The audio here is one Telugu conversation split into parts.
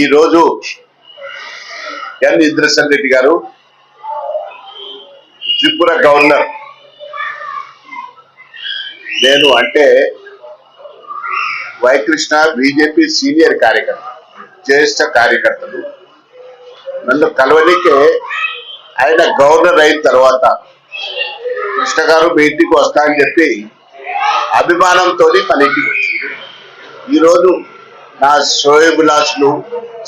ఈ రోజు ఎన్ ఇంద్రసేన్ రెడ్డి గారు త్రిపుర గవర్నర్ నేను అంటే వైకృష్ణ బీజేపీ సీనియర్ కార్యకర్త జ్యేష్ఠ కార్యకర్తలు నన్ను కలవనికే ఆయన గవర్నర్ అయిన తర్వాత కృష్ణ గారు మీ ఇంటికి వస్తా అని చెప్పి అభిమానంతో మన ఇంటికి వచ్చింది. ఈరోజు నా శ్రేయోభిలాషులు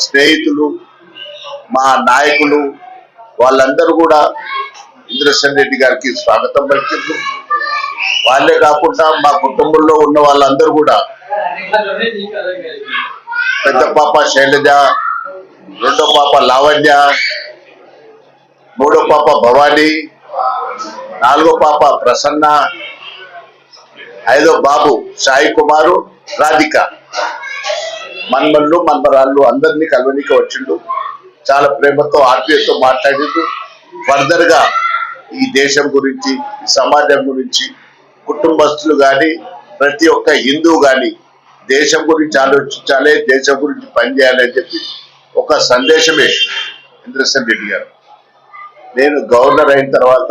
స్నేహితులు మా నాయకులు వాళ్ళందరూ కూడా ఇంద్రసేన్ రెడ్డి గారికి స్వాగతం పలికిండ్రు. వాళ్ళే కాకుండా మా కుటుంబంలో ఉన్న వాళ్ళందరూ కూడా పెద్ద పాప శైలజ, రెండో పాప లావణ్య, మూడో పాప భవానీ, నాలుగో పాప ప్రసన్న, ఐదో బాబు సాయి కుమారు, రాధిక, మన్మన్లు మన్మరాళ్ళు అందరినీ కలవనికి వచ్చిండు. చాలా ప్రేమతో ఆత్మీయతో మాట్లాడిండు. ఫర్దర్ గా ఈ దేశం గురించి ఈ సమాజం గురించి కుటుంబస్తులు కానీ ప్రతి ఒక్క హిందువు కానీ దేశం గురించి ఆలోచించాలి, దేశం గురించి పనిచేయాలి అని చెప్పి ఒక సందేశమే ఇంద్రసేన్ రెడ్డి గారు. నేను గవర్నర్ అయిన తర్వాత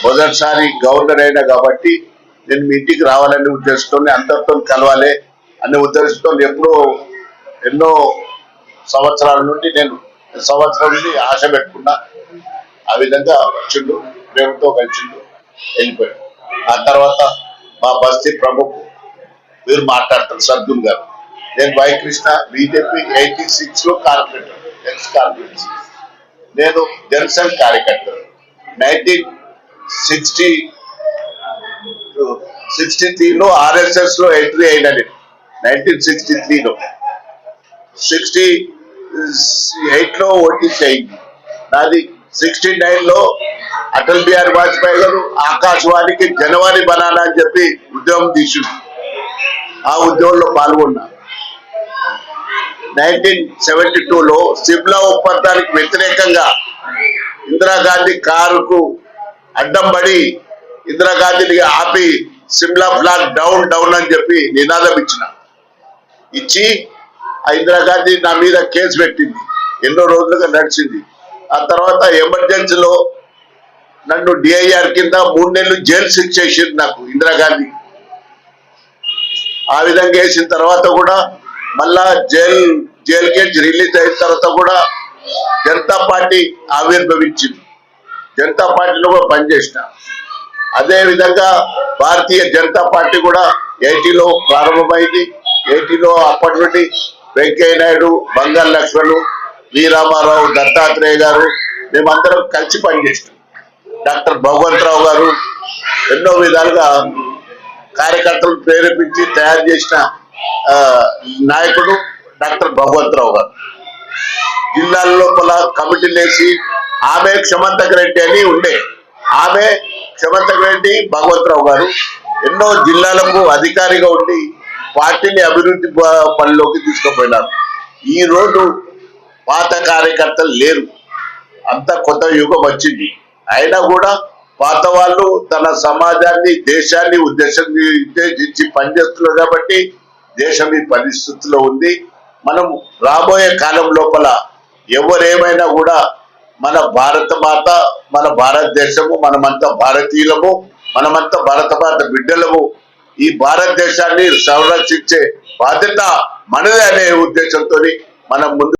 మొదటిసారి గవర్నర్ అయినా కాబట్టి నేను మీ ఇంటికి రావాలనే ఉద్దేశంతో అందరితో కలవాలి అనే ఉద్దేశంతో ఎన్నో సంవత్సరాల నుండి సంవత్సరం నుండి ఆశ పెట్టుకున్నా. ఆ విధంగా వచ్చిండు, ప్రేమతో కలిసిండు, వెళ్ళిపోయాడు. ఆ తర్వాత మా బస్తీ ప్రముఖ వీరు మాట్లాడతారు సద్గురు గారు. నేను వైకృష్ణ బీజేపీ 86 లో కార్పొరేటర్, ఎక్స్ కార్పొరేటర్. నేను జనసేన కార్యకర్త 1963లో ఆర్ఎస్ఎస్ లో ఎంట్రీ అయినా. 1963లో 68లో ఓటీసీ అయింది నాది. 69లో అటల్ బిహారీ వాజ్పేయి గారు ఆకాశవాణికి జనవరి బనానా అని చెప్పి ఉద్యమం తీసుడు. ఆ ఉద్యమంలో పాల్గొన్నా. 1972లో సిమ్లా ఒప్పందానికి వ్యతిరేకంగా ఇందిరాగాంధీ కారుకు అడ్డం పడి ఇందిరాగాంధీని ఆపి సిమ్లా ఫ్లాగ్ డౌన్ డౌన్ అని చెప్పి నినాదం ఇచ్చి ఆ ఇందిరాగాంధీ నా మీద కేసు పెట్టింది. ఎన్నో రోజులుగా నడిచింది. ఆ తర్వాత ఎమర్జెన్సీలో నన్ను డిఐఆర్ కింద 3 నెలలు జైలు శిక్ష వేసింది నాకు ఇందిరాగాంధీ. ఆ విధంగా వేసిన తర్వాత కూడా మళ్ళా జైలు కేసు రిలీజ్ అయిన తర్వాత కూడా జనతా పార్టీ ఆవిర్భవించింది. జనతా పార్టీలో కూడా పనిచేసిన. అదే విధంగా భారతీయ జనతా పార్టీ కూడా 80లో ప్రారంభమైంది. 80లో అప్పటి నుండి వెంకయ్య నాయుడు, బంగారు లక్ష్మణులు, వి రామారావు, దత్తాత్రేయ గారు మేమందరం కలిసి పనిచేసినాం. డాక్టర్ భగవంతరావు గారు ఎన్నో విధాలుగా కార్యకర్తలు ప్రేరేపించి తయారు చేసిన నాయకుడు డాక్టర్ భగవంతరావు గారు. జిల్లాల లోపల కమిటీలు వేసి ఆమె క్షమంతక రెడ్డి అని ఉండే, ఆమె క్షమంతక రెడ్డి భగవంతరావు గారు ఎన్నో జిల్లాలకు అధికారిగా ఉండి పార్టీని అభివృద్ధి పనిలోకి తీసుకుపోయినారు. ఈ రోజు పాత కార్యకర్తలు లేరు, అంత కొత్త యుగం వచ్చింది. అయినా కూడా పాత వాళ్ళు తన సమాజాన్ని దేశాన్ని ఉద్దేశించి పనిచేస్తున్నారు కాబట్టి దేశం ఈ పరిస్థితిలో ఉంది. మనం రాబోయే కాలం లోపల ఎవరేమైనా కూడా మన భారత మాత, మన భారతదేశము, మనమంతా భారతీయులము, మనమంతా భారత మాత బిడ్డలము. ఈ భారతదేశాన్ని సంరక్షించే బాధ్యత మనదే అనే ఉద్దేశంతో మనం ముందు